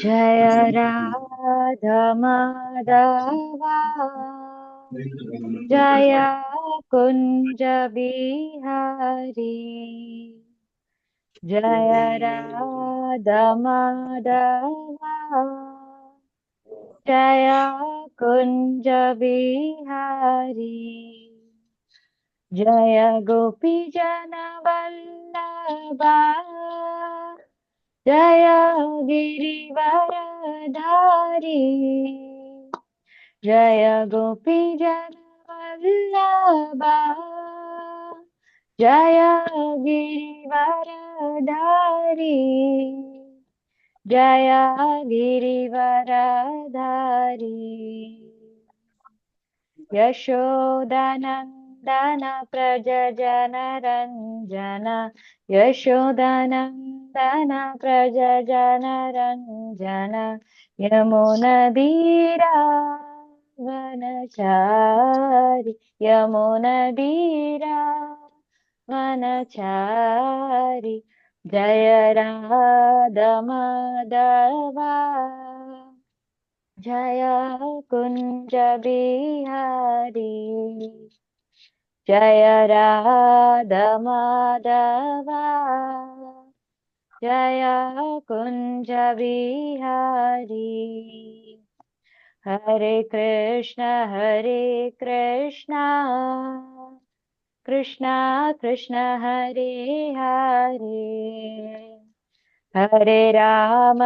जय राधा माधवा जय कुंज बिहारी जय राधा माधवा जय कुंज बिहारी जय गोपी जन वल्लभा जय गिरिवरधारी जय गोपी जन वल्लभा जय गिरिवरधारी जय गिरिवरधारी यशोदानन्दन प्रज जनरञ्जन यशोदानन्दन प्रज जनरञ्जन यमुनदीरावनचारि यमुनदीरावनचारि जय राधा माधवा जय कुंज बिहारी जय राधा माधवा जय कुंज बिहारी हरे कृष्ण कृष्ण कृष्ण हरे हरे हरे राम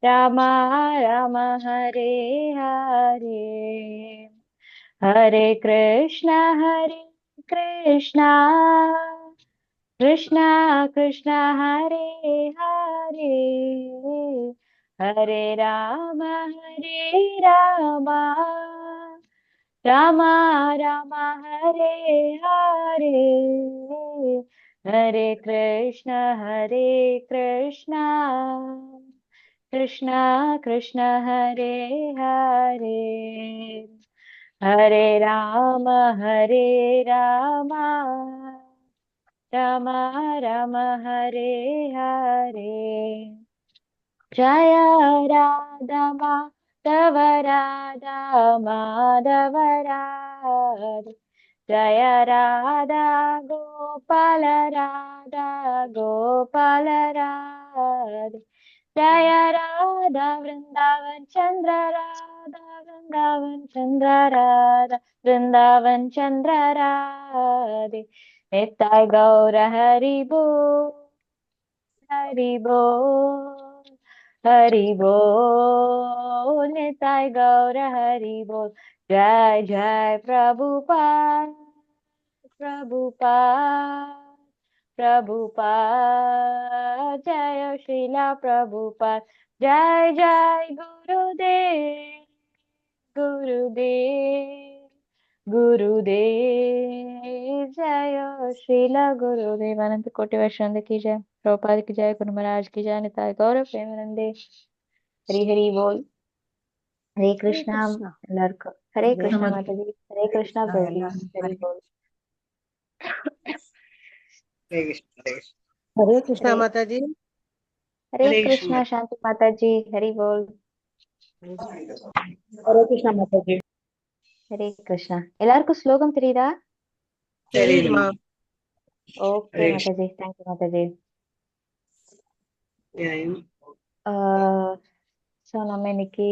राम राम हरे हरे हरे कृष्ण कृष्ण कृष्ण कृष्ण हरे हरे हरे राम राम राम हरे हरे हरे कृष्ण कृष्ण कृष्ण कृष्ण हरे हरे हरे राम राम राम हरे हरे जय राधा माधव राधा जय राधा गोपाल राधे जय राधा वृंदावन चंद्र राधे निताय गौर हरि बोल निताय गौर हरि बोल जय जय प्रभुपाद जय श्रीला प्रभुपाद जय जय गुरुदेव जय श्रीला गुरुदेव अनंत कोटि वैष्णव की जय प्रभुपाद की जय गुरु महाराज की जय निताय गौर प्रेमानंदे हरि हरि बोल हरे हरे कृष्णा कृष्णा எல்லாருக்கும் हरे हरे कृष्णा कृष्णा माता जी हरे कृष्णा प्रभु जी हरि हरे बोल हरे कृष्णा हरे माता जी हरे हरे कृष्ण कृष्णा शांति माता जी हरि बोल हरे कृष्णा माता जी हरे कृष्णा எல்லாருக்கும் ஸ்லோகம் தெரியுதா தெரியுதுமா ஓகே हरे कृष्ण மாதாஜி தேங்க்யூ மாதாஜி न्यायम् சோ நம்ம இன்னைக்கு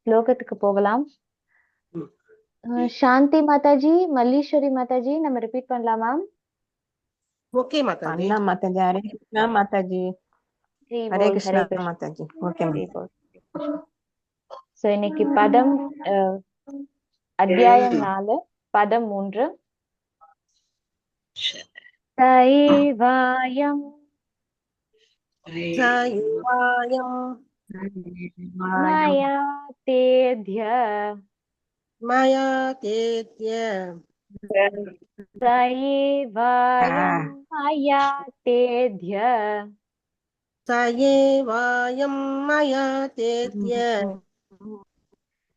ஸ்லோகத்துக்கு போகலாம் சாந்தி மாதாஜி மல்லீஸ்வரி மாதாஜி நம்ம ரிப்பீட் பண்ணலாமா ओके माता जी अन्ना माता जी हरे कृष्णा माता जी हरे कृष्णा माता जी ओके हरे बोल சோ இன்னைக்கு பதம் அத்தியாயம் 4 பதம் 3 சைவாயம் सायुवायं मया तेद्य माया तेत्य सैवायं मया तेद्य सायेवायं माया तेत्य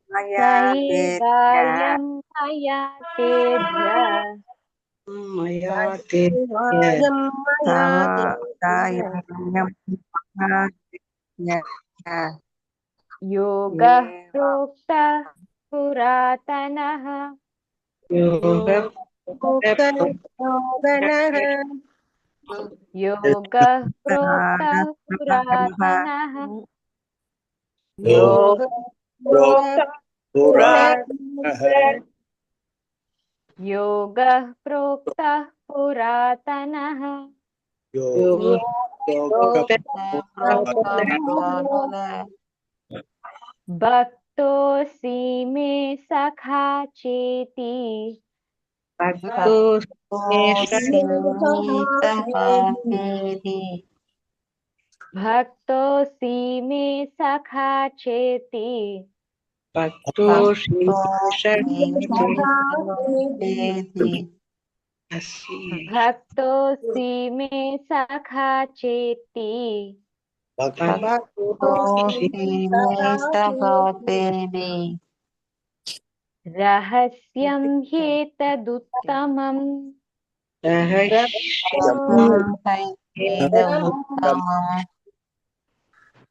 सैवायं मया तेद्य मया तेत्य वायं मया तेत्य योगः प्रोक्तः पुरातनः योगनः योगः प्रोक्तः पुरातनः योग योगः प्रोक्तः पुरातनः भक्तोऽसि मे सखा चेति भक्तोऽसि मे सखा चेति भक्तोऽसि मे सखा चेति रहस्यं ह्येतदुत्तमम्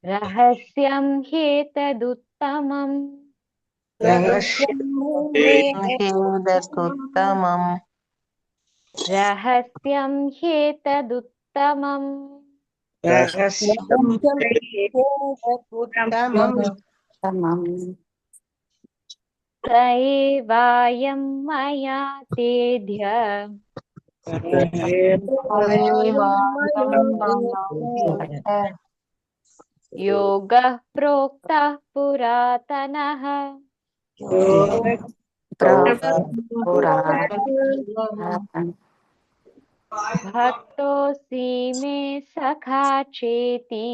रहस्यं ह्येतदुत्तमम् रहस्यं ह्येतदुत्तमम् स एवायं मया तेद्य योगः प्रोक्तः पुरातनः भक्तोऽसि मे सखा चेति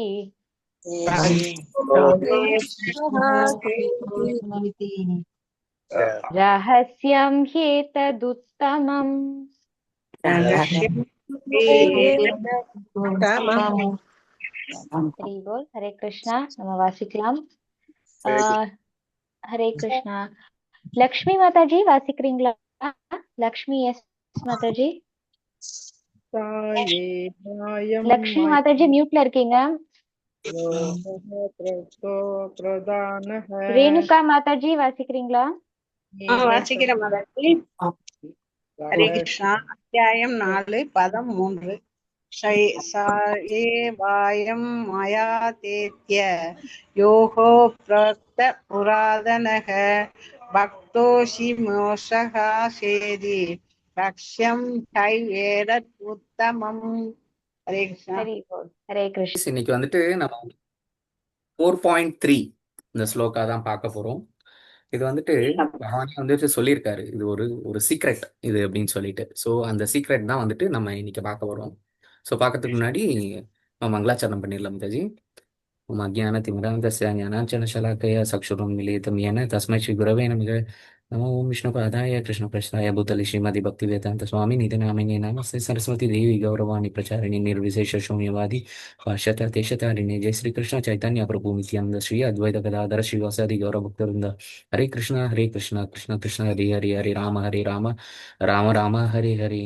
रहस्यं ह्येतदुत्तमम् हरि बोल हरे कृष्णा நம்ம வாசிக்கலாம் ஹரே கிருஷ்ணா லக்ஷ்மி மாதாஜி வாசிக்கிறீங்களா லக்ஷ்மி எஸ் மாதாஜி லக்ஷ்மி மாதாஜி மியூட்ல இருக்கீங்க ரேணுகா மாதாஜி வாசிக்கிறீங்களா வாசிக்கிற மாதாஜி ஹரே கிருஷ்ணா அத்தியாயம் 4 பதம் 3 வாயம் மாயா தேத்ய யோகோ பிரக்த புராதனக பக்தோஷி மோஷகா சேதி லக்ஷ்யம் சை ஏதத் உத்தமம். ஹரே கிருஷ்ணா. ஹரே கிருஷ்ணா. இன்னைக்கு வந்துட்டு நம்ம 4.3 இந்த ஸ்லோகா தான் பார்க்க போறோம். இது வந்துட்டு பகவானே வந்துட்டு சொல்லியிருக்காரு, இது ஒரு ஒரு சீக்ரெட் இது அப்படின்னு சொல்லிட்டு. ஸோ அந்த சீக்ரெட் தான் வந்துட்டு நம்ம இன்னைக்கு பார்க்க போறோம். ஸோ பார்க்கறதுக்கு முன்னாடி நம்ம மங்களாச்சரணம் பண்ணிடலாம் தாஜி. மம அஜ்ஞானதிமிராந்தஸ்ய ஞானாஞ்சனசலாக்கயா சக்ஷுரம் மிலிதம் யேன தஸ்மை ஸ்ரீ குரவே நமக. நமோ ஓம் விஷ்ணுபாதாய கிருஷ்ணபிரஸ்தாய பூதலி ஸ்ரீமதி பக்தி வேதாந்த சுவாமி நிதி நாமினே நமஸ்தே சரஸ்வதி தேவி கௌரவாணி பிரச்சாரிணி நிர்விசேஷ शून्यवादी भाष्यता देशतारिणे जय श्री कृष्ण चैतन्य प्रभु नित्यानंद श्री अद्वैत गदाधर श्रीवासादि गौर भक्तवृंद. हरे कृष्ण कृष्ण कृष्ण हरे हरे हरे राम राम राम हरे हरे.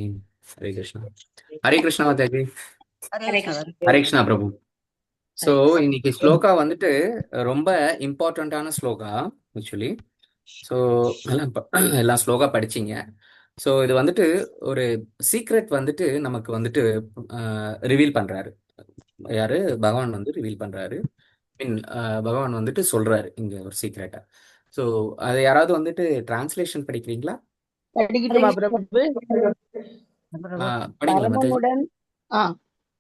हरे कृष्ण. हरे कृष्ण माता जी. हरे कृष्ण प्रभु. ஸோ இன்னைக்கு ஸ்லோகா வந்துட்டு ரொம்ப இம்பார்ட்டண்ட்டான ஸ்லோகா ஆக்சுவலி. ஸோ எல்லாம் ஸ்லோகா படிச்சிங்க. ஸோ இது வந்துட்டு ஒரு சீக்ரெட் வந்துட்டு நமக்கு வந்துட்டு ரிவீல் பண்ணுறாரு. யாரு? பகவான் வந்து ரிவீல் பண்ணுறாரு. பகவான் வந்துட்டு சொல்கிறாரு இங்கே ஒரு சீக்ரெட்டை. ஸோ அது யாராவது வந்துட்டு டிரான்ஸ்லேஷன் படிக்கிறீங்களா? படிக்கலாம்.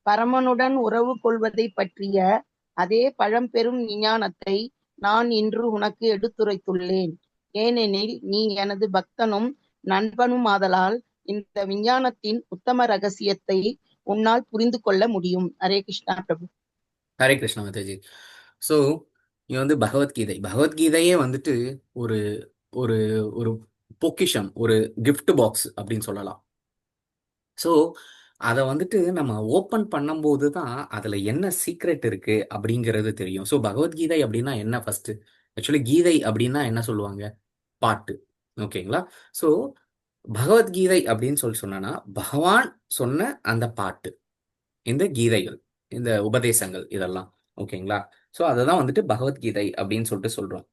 பரமனுடன் உறவு கொள்வதை பற்றிய அதே பழம்பெரும் விஞ்ஞானத்தை நான் இன்று உனக்கு எடுத்துரைத்துள்ளேன். ஏனெனில் நீ எனது பக்தனும் நண்பனும் ஆதலால் இந்த விஞ்ஞானத்தின் உத்தம ரகசியத்தை உன்னால் புரிந்து கொள்ள முடியும். ஹரே கிருஷ்ணா பிரபு. ஹரே கிருஷ்ணா மாதாஜி. ஸோ இது வந்து பகவத்கீதையே வந்துட்டு ஒரு ஒரு ஒரு பொக்கிஷம், ஒரு கிஃப்ட் பாக்ஸ் அப்படின்னு சொல்லலாம். ஸோ அதை வந்துட்டு நம்ம ஓப்பன் பண்ணும்போது தான் அதில் என்ன சீக்ரெட் இருக்கு அப்படிங்கிறது தெரியும். ஸோ பகவத்கீதை அப்படின்னா என்ன? ஃபர்ஸ்ட் ஆக்சுவலி கீதை அப்படின்னா என்ன சொல்லுவாங்க? பாட்டு. ஓகேங்களா? ஸோ பகவத்கீதை அப்படின்னு சொன்னா பகவான் சொன்ன அந்த பாட்டு, இந்த கீதைகள், இந்த உபதேசங்கள் இதெல்லாம். ஓகேங்களா? ஸோ அதுதான் வந்துட்டு பகவத்கீதை அப்படின்னு சொல்லிட்டு சொல்றோம்.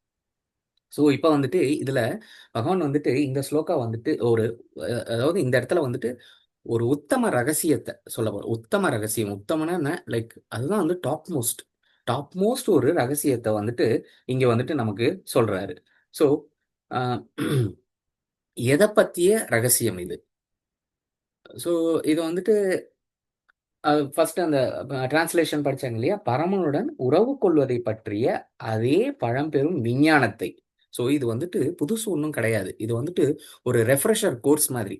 ஸோ இப்போ வந்துட்டு இதுல பகவான் வந்துட்டு இந்த ஸ்லோகா வந்துட்டு ஒரு அதாவது இந்த இடத்துல வந்துட்டு ஒரு உத்தம ரகசியத்தை சொல்ல போறோம். உத்தம ரகசியம், உத்தமனா என்ன, லைக் அதுதான் வந்து டாப் மோஸ்ட் ஒரு ரகசியத்தை வந்துட்டு இங்க வந்துட்டு நமக்கு சொல்றாரு. ஸோ எதை பத்திய ரகசியம் இது? ஸோ இது வந்துட்டு ஃபர்ஸ்ட் அந்த டிரான்ஸ்லேஷன் படிச்சாங்க இல்லையா, பரமனுடன் உறவு கொள்வதை பற்றிய அதே பழம்பெரும் விஞ்ஞானத்தை. ஸோ இது வந்துட்டு புதுசு ஒன்றும் கிடையாது. இது வந்துட்டு ஒரு ரெஃப்ரெஷர் கோர்ஸ் மாதிரி.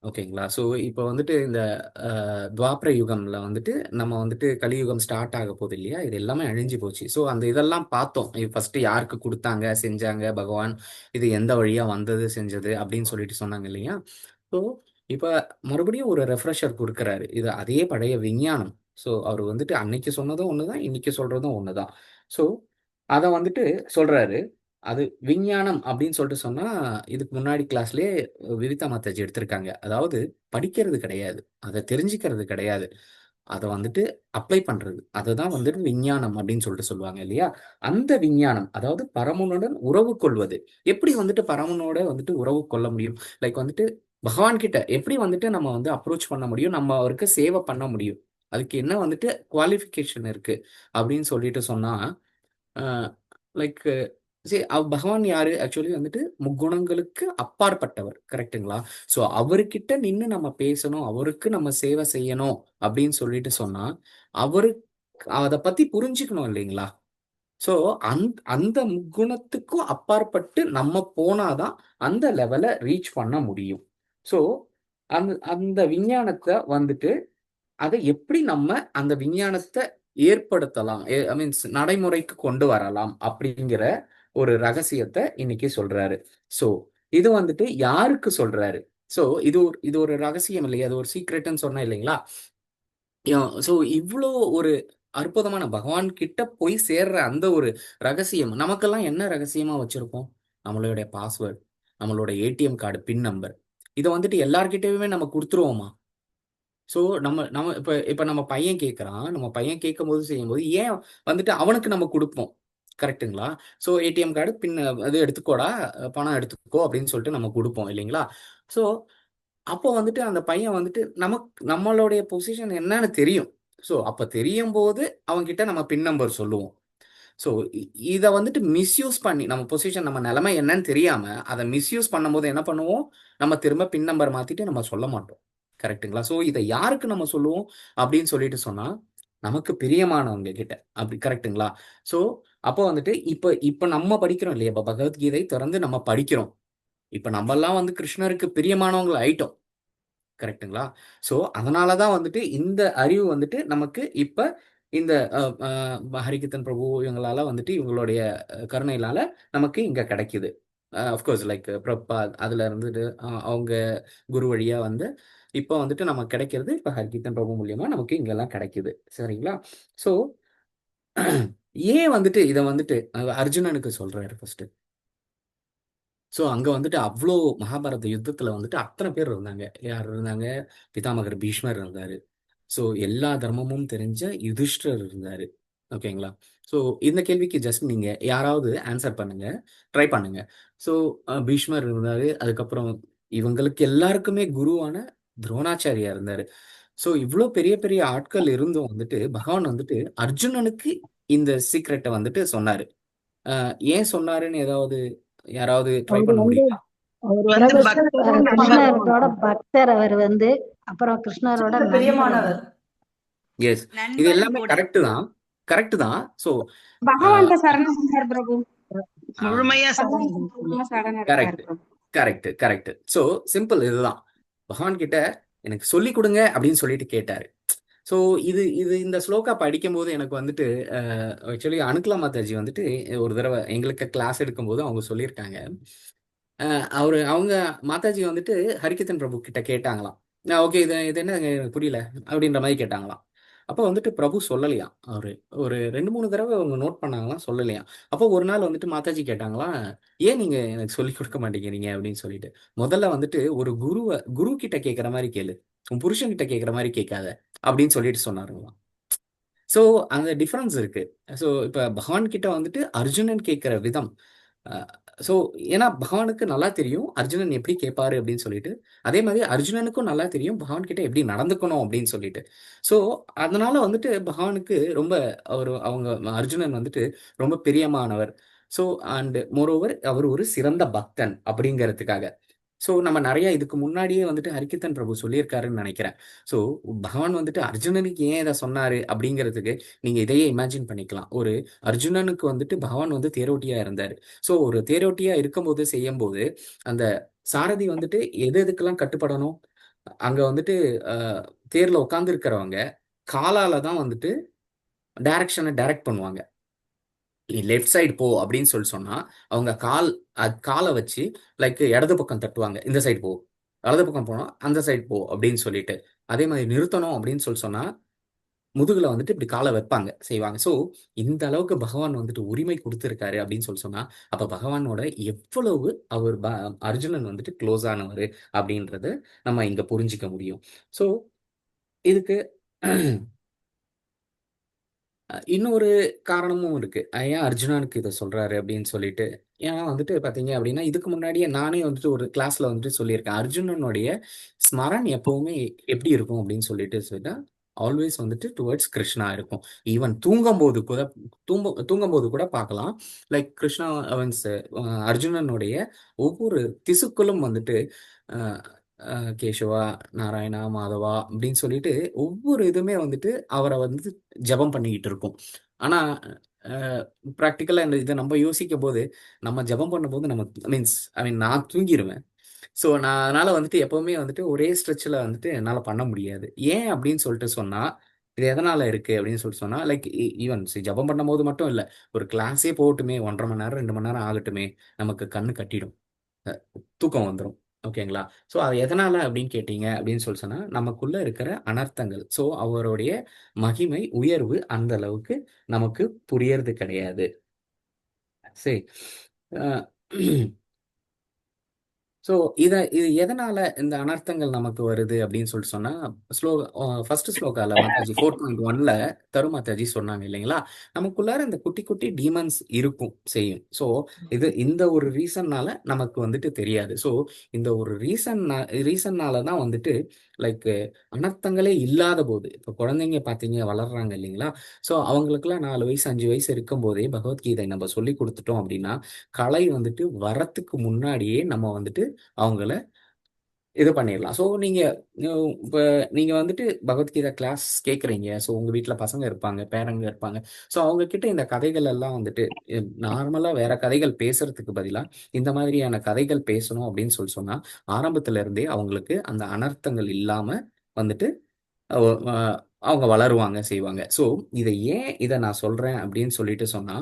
ஓகேங்களா? ஸோ இப்போ வந்துட்டு இந்த துவாபர யுகம்ல வந்துட்டு நம்ம வந்துட்டு கலியுகம் ஸ்டார்ட் ஆக போகுது இல்லையா, இது எல்லாமே அழிஞ்சு போச்சு. ஸோ அந்த இதெல்லாம் பார்த்தோம். இது ஃபர்ஸ்ட் யாருக்கு கொடுத்தாங்க, செஞ்சாங்க பகவான், இது எந்த வழியா வந்தது, செஞ்சது அப்படின்னு சொல்லிட்டு சொன்னாங்க இல்லையா. ஸோ இப்போ மறுபடியும் ஒரு ரெஃப்ரெஷர் கொடுக்குறாரு. இது அதே பழைய விஞ்ஞானம். ஸோ அவர் வந்துட்டு அன்னைக்கு சொன்னதும் ஒண்ணுதான், இன்னைக்கு சொல்றதும் ஒண்ணுதான். ஸோ அதை வந்துட்டு சொல்றாரு. அது விஞ்ஞானம் அப்படின்னு சொல்லிட்டு சொன்னா, இதுக்கு முன்னாடி கிளாஸ்லயே விவிதா மாதாஜி எடுத்திருக்காங்க. அதாவது படிக்கிறது கிடையாது, அதை தெரிஞ்சுக்கிறது கிடையாது, அதை வந்துட்டு அப்ளை பண்றது. அதுதான் வந்துட்டு விஞ்ஞானம் அப்படின்னு சொல்லிட்டு சொல்லுவாங்க இல்லையா. அந்த விஞ்ஞானம், அதாவது பரமனுடன் உறவு கொள்வது. எப்படி வந்துட்டு பரமனோட வந்துட்டு உறவு கொள்ள முடியும், லைக் வந்துட்டு பகவான் கிட்ட எப்படி வந்துட்டு நம்ம வந்து அப்ரோச் பண்ண முடியும், நம்ம அவருக்கு சேவை பண்ண முடியும், அதுக்கு என்ன வந்துட்டு குவாலிஃபிகேஷன் இருக்கு அப்படின்னு சொல்லிட்டு சொன்னா, லைக் பகவான் யாரு ஆக்சுவலி வந்துட்டு முக்குணங்களுக்கு அப்பாற்பட்டவர். கரெக்ட்டுங்களா? ஸோ அவர்கிட்ட நின்று நம்ம பேசணும், அவருக்கு நம்ம சேவை செய்யணும் அப்படின்னு சொல்லிட்டு சொன்னா, அவருக்கு அதை பத்தி புரிஞ்சுக்கணும் இல்லைங்களா. ஸோ அந்த முக்குணத்துக்கும் அப்பாற்பட்டு நம்ம போனாதான் அந்த லெவலை ரீச் பண்ண முடியும். ஸோ அந்த அந்த விஞ்ஞானத்தை வந்துட்டு அதை எப்படி நம்ம அந்த விஞ்ஞானத்தை ஏற்படுத்தலாம், ஐ மீன்ஸ் நடைமுறைக்கு கொண்டு வரலாம் அப்படிங்கிற ஒரு ரகசியத்தை இன்னைக்கு சொல்றாரு. ஸோ இது வந்துட்டு யாருக்கு சொல்றாரு? ஸோ இது ஒரு ரகசியம் இல்லையா, அது ஒரு சீக்ரெட்னு சொன்னா இல்லைங்களா. ஸோ இவ்வளோ ஒரு அற்புதமான பகவான் கிட்ட போய் சேர்ற அந்த ஒரு ரகசியம் நமக்கெல்லாம் என்ன ரகசியமா வச்சிருப்போம்? நம்மளுடைய பாஸ்வேர்டு, நம்மளோட ஏடிஎம் கார்டு பின் நம்பர். இதை வந்துட்டு எல்லார்கிட்டயுமே நம்ம கொடுத்துருவோமா? ஸோ நம்ம நம்ம இப்போ இப்போ நம்ம பையன் கேட்குறான், நம்ம பையன் கேட்கும்போது செய்யும்போது ஏன் வந்துட்டு அவனுக்கு நம்ம கொடுப்போம். கரெக்ட்டுங்களா? ஸோ ஏடிஎம் கார்டு பின் அது எடுத்துக்கோடா, பணம் எடுத்துக்கோ அப்படின்னு சொல்லிட்டு நம்ம கொடுப்போம் இல்லைங்களா. ஸோ அப்போ வந்துட்டு அந்த பையன் வந்துட்டு நம்மளுடைய பொசிஷன் என்னன்னு தெரியும். ஸோ அப்போ தெரியும் போது அவன்கிட்ட நம்ம பின் நம்பர் சொல்லுவோம். ஸோ இதை வந்துட்டு மிஸ்யூஸ் பண்ணி நம்ம பொசிஷன், நம்ம நிலைமை என்னன்னு தெரியாம அதை மிஸ்யூஸ் பண்ணும்போது என்ன பண்ணுவோம், நம்ம திரும்ப பின் நம்பர் மாத்திட்டு நம்ம சொல்ல மாட்டோம். கரெக்ட்டுங்களா? ஸோ இதை யாருக்கு நம்ம சொல்லுவோம் அப்படின்னு சொல்லிட்டு சொன்னா, நமக்கு பிரியமானவங்க கிட்ட. அப்படி கரெக்ட்டுங்களா? ஸோ அப்போ வந்துட்டு இப்போ இப்போ நம்ம படிக்கிறோம் இல்லையா, இப்போ பகவத்கீதை திறந்து நம்ம படிக்கிறோம். இப்போ நம்மெல்லாம் வந்து கிருஷ்ணருக்கு பிரியமானவங்க ஆயிட்டோம். கரெக்ட்டுங்களா? ஸோ அதனாலதான் வந்துட்டு இந்த அறிவு வந்துட்டு நமக்கு இப்ப இந்த ஹரிகிருத்தன் பிரபு இவங்களால வந்துட்டு இவங்களுடைய கருணையினால நமக்கு இங்க கிடைக்குது. அஃப்கோர்ஸ் லைக் பிரபாத் அதுல இருந்துட்டு அவங்க குரு வழியா வந்து இப்போ வந்துட்டு நமக்கு கிடைக்கிறது இப்போ ஹரிகிருத்தன் பிரபு மூலியமா நமக்கு இங்கெல்லாம் கிடைக்குது. சரிங்களா? ஸோ ஏன் வந்துட்டு இதை வந்துட்டு அர்ஜுனனுக்கு சொல்றாரு ஃபர்ஸ்ட். ஸோ அங்க வந்துட்டு அவ்வளோ மகாபாரத யுத்தத்துல வந்துட்டு அத்தனை பேர் இருந்தாங்க. யார் இருந்தாங்க? பிதாமகர் பீஷ்மர் இருந்தாரு. ஸோ எல்லா தர்மமும் தெரிஞ்ச யுதிஷ்டர் இருந்தாரு. ஓகேங்களா? ஸோ இந்த கேள்விக்கு ஜஸ்ட் நீங்க யாராவது ஆன்சர் பண்ணுங்க, ட்ரை பண்ணுங்க. ஸோ பீஷ்மர் இருந்தாரு. அதுக்கப்புறம் இவங்களுக்கு எல்லாருக்குமே குருவான துரோணாச்சாரியா இருந்தாரு. ஸோ இவ்வளோ பெரிய பெரிய ஆட்கள் இருந்தும் வந்துட்டு பகவான் வந்துட்டு அர்ஜுனனுக்கு இந்த சீக்ரெட்டை வந்துட்டு சொன்னாரு. ஏன் சொன்னாருன்னு ஏதாவது யாராவது ட்ரை அவர் பண்ண வந்து முடியுமா? அவர் வந்து வந்து பக்தரும் கிருஷ்ணரோட பக்தர். அவர் வந்து அப்புறம் கிருஷ்ணரோட கிருஷ்ணர் நண்பர். பிரியமானவர். எஸ், இது நண்பரும் எல்லாமே கூட கரெக்ட் தான். ஸோ பகவான்கிட்ட சரணடைஞ்சார் பிரபு. முழுமையா சரணடைஞ்சார் கரெக்ட் பிரபு. Correct correct. ஸோ சிம்பிள் இதுதான். பகவான் கிட்ட எனக்கு சொல்லி கொடுங்க அப்படின்னு சொல்லிட்டு கேட்டாரு. ஸோ இது இது இந்த ஸ்லோகா படிக்கும்போது எனக்கு வந்துட்டு ஆக்சுவலி அனுக்லா மாதாஜி வந்துட்டு ஒரு தடவை எங்களுக்கு கிளாஸ் எடுக்கும்போது அவங்க சொல்லியிருக்காங்க. அவங்க மாதாஜி வந்துட்டு ஹரிகிருத்தன் பிரபு கிட்ட கேட்டாங்களாம். ஓகே, இது இது என்ன எனக்கு புரியல அப்படின்ற மாதிரி கேட்டாங்களாம். அப்போ வந்துட்டு பிரபு சொல்லலையாம். அவரு ஒரு 2, 3 தடவை அவங்க நோட் பண்ணாங்களாம், சொல்லலையாம். அப்போ ஒரு நாள் வந்துட்டு மாதாஜி கேட்டாங்களாம், "ஏன் நீங்க எனக்கு சொல்லிக் கொடுக்க மாட்டேங்கிறீங்க?" அப்படின்னு சொல்லிட்டு. முதல்ல வந்துட்டு ஒரு குரு கிட்ட கேட்கிற மாதிரி கேளு. உன் புருஷன் கிட்ட கேட்கிற மாதிரி கேட்காத அப்படின்னு சொல்லிட்டு சொன்னாருங்களாம். ஸோ அந்த டிஃபரன்ஸ் இருக்கு. ஸோ இப்ப பகவான் கிட்ட வந்துட்டு அர்ஜுனன் கேட்கிற விதம். ஸோ ஏன்னா பகவானுக்கு நல்லா தெரியும் அர்ஜுனன் எப்படி கேட்பாரு அப்படின்னு சொல்லிட்டு. அதே மாதிரி அர்ஜுனனுக்கும் நல்லா தெரியும் பகவான் கிட்ட எப்படி நடந்துக்கணும் அப்படின்னு சொல்லிட்டு. ஸோ அதனால வந்துட்டு பகவானுக்கு ரொம்ப அவங்க அர்ஜுனன் வந்துட்டு ரொம்ப பிரியமானவர். ஸோ அண்ட் மோரோவர் அவர் ஒரு சிறந்த பக்தன் அப்படிங்கிறதுக்காக. ஸோ நம்ம நிறைய இதுக்கு முன்னாடியே வந்துட்டு ஹரிகிருத்தன் பிரபு சொல்லியிருக்காருன்னு நினைக்கிறேன். ஸோ பகவான் வந்துட்டு அர்ஜுனனுக்கு ஏன் இதை சொன்னாரு அப்படிங்கிறதுக்கு நீங்க இதையே இமேஜின் பண்ணிக்கலாம். ஒரு அர்ஜுனனுக்கு வந்துட்டு பகவான் வந்து தேரோட்டியா இருந்தாரு. ஸோ ஒரு தேரோட்டியா இருக்கும்போது செய்யும்போது அந்த சாரதி வந்துட்டு எது எதுக்கெல்லாம் கட்டுப்படணும், அங்க வந்துட்டு தேர்ல உட்கார்ந்து இருக்கிறவங்க காலால தான் வந்துட்டு டைரக்ஷனை டைரக்ட் பண்ணுவாங்க. நீ லெஃப்ட் சைடு போ அப்படின்னு சொல்லி சொன்னா அவங்க காலை வச்சு லைக் இடது பக்கம் தட்டுவாங்க, இந்த சைடு போ. வலது பக்கம் போனா அந்த சைடு போ அப்படின்னு சொல்லிட்டு. அதே மாதிரி நிறுத்தணும் அப்படின்னு சொல்லி சொன்னா முதுகுல வந்துட்டு இப்படி காலை வைப்பாங்க, செய்வாங்க. ஸோ இந்த அளவுக்கு பகவான் வந்துட்டு உரிமை கொடுத்துருக்காரு அப்படின்னு சொல்லி சொன்னா அப்ப பகவானோட எவ்வளவு அவர் அர்ஜுனன் வந்துட்டு க்ளோஸ் ஆனவர் அப்படின்றத நம்ம இங்க புரிஞ்சிக்க முடியும். ஸோ இதுக்கு இன்னொரு காரணமும் இருக்கு. ஏன் அர்ஜுனனுக்கு இத சொல்றாரு அப்படின்னு சொல்லிட்டு. ஏன்னா வந்துட்டு பார்த்தீங்க அப்படின்னா, இதுக்கு முன்னாடியே நானே வந்துட்டு ஒரு கிளாஸ்ல வந்துட்டு சொல்லியிருக்கேன். அர்ஜுனனுடைய ஸ்மரன் எப்பவுமே எப்படி இருக்கும் அப்படின்னு சொல்லிட்டு சொல்லிட்டா, ஆல்வேஸ் வந்துட்டு டுவர்ட்ஸ் கிருஷ்ணா இருக்கும். ஈவன் தூங்கும்போது கூட பார்க்கலாம். லைக் கிருஷ்ணா அவன்ஸ் அர்ஜுனனுடைய ஒவ்வொரு திசுக்களும் வந்துட்டு அ அ கேசவா, நாராயணா, மாதவா அப்படின்னு சொல்லிட்டு ஒவ்வொரு இதுவுமே வந்துட்டு அவர வந்து ஜெபம் பண்ணிக்கிட்டு இருக்கும். ஆனா ப்ராக்டிக்கலா இத நம்ம யோசிக்கும்போது, நம்ம ஜெபம் பண்ணும்போது நம்ம ஐ மீன் நான் தூங்கிருவேன். ஸோ நான் அதனால வந்துட்டு எப்பவுமே வந்துட்டு ஒரே ஸ்ட்ரெச்ல வந்துட்டு என்னால பண்ண முடியாது. ஏன் அப்படின்னு சொல்லிட்டு சொன்னா, இது எதனால இருக்கு அப்படின்னு சொல்லிட்டு சொன்னா, லைக் ஈவன் ஜெபம் பண்ணும்போது மட்டும் இல்ல. ஒரு கிளாஸே போகட்டுமே 1 1/2 மணி நேரம், 2 மணி நேரம் ஆகட்டுமே, நமக்கு கண்ணு கட்டிடும். அ தூக்கம் வந்துரும். ஓகேங்களா? ஸோ அது எதனால அப்படின்னு கேட்டீங்க அப்படின்னு சொல்லி சொன்னா, நமக்குள்ள இருக்கிற அனர்த்தங்கள். ஸோ அவருடைய மகிமை, உயர்வு அந்த அளவுக்கு நமக்கு புரியறது கிடையாது. சரி. அ ஸோ இது எதனால இந்த அனர்த்தங்கள் நமக்கு வருது அப்படின்னு சொல்லிட்டு சொன்னா, ஃபர்ஸ்ட் ஸ்லோகால மாதாஜி 4.1ல தரு மாதாஜி சொன்னாங்க இல்லைங்களா? நமக்குள்ளார இந்த குட்டி குட்டி டீமன்ஸ் இருக்கும், செய்யும். ஸோ இந்த ஒரு ரீசன்னால நமக்கு வந்துட்டு தெரியாது. ஸோ இந்த ஒரு ரீசன்னால தான் வந்துட்டு லைக் அனர்த்தங்களே இல்லாத போது, இப்போ குழந்தைங்க பார்த்தீங்க வளர்றாங்க இல்லைங்களா? ஸோ அவங்களுக்குலாம் 4 வயசு 5 வயசு இருக்கும்போதே பகவத்கீதை நம்ம சொல்லி கொடுத்துட்டோம் அப்படின்னா, கலை வந்துட்டு வரத்துக்கு முன்னாடியே நம்ம வந்துட்டு அவங்கள இது பண்ணிடலாம். ஸோ இப்ப நீங்க வந்துட்டு பகவத்கீதா கிளாஸ் கேட்குறீங்க. ஸோ உங்க வீட்ல பசங்க இருப்பாங்க, பேரங்க இருப்பாங்க. ஸோ அவங்க கிட்ட இந்த கதைகள் எல்லாம் வந்துட்டு நார்மலா வேற கதைகள் பேசுறதுக்கு பதிலா இந்த மாதிரியான கதைகள் பேசணும் அப்படின்னு சொன்னா ஆரம்பத்துல இருந்தே அவங்களுக்கு அந்த அனர்த்தங்கள் இல்லாம வந்துட்டு அவ- அஹ் அவங்க வளருவாங்க, செய்வாங்க. ஸோ இதை நான் சொல்றேன் அப்படின்னு சொல்லிட்டு சொன்னா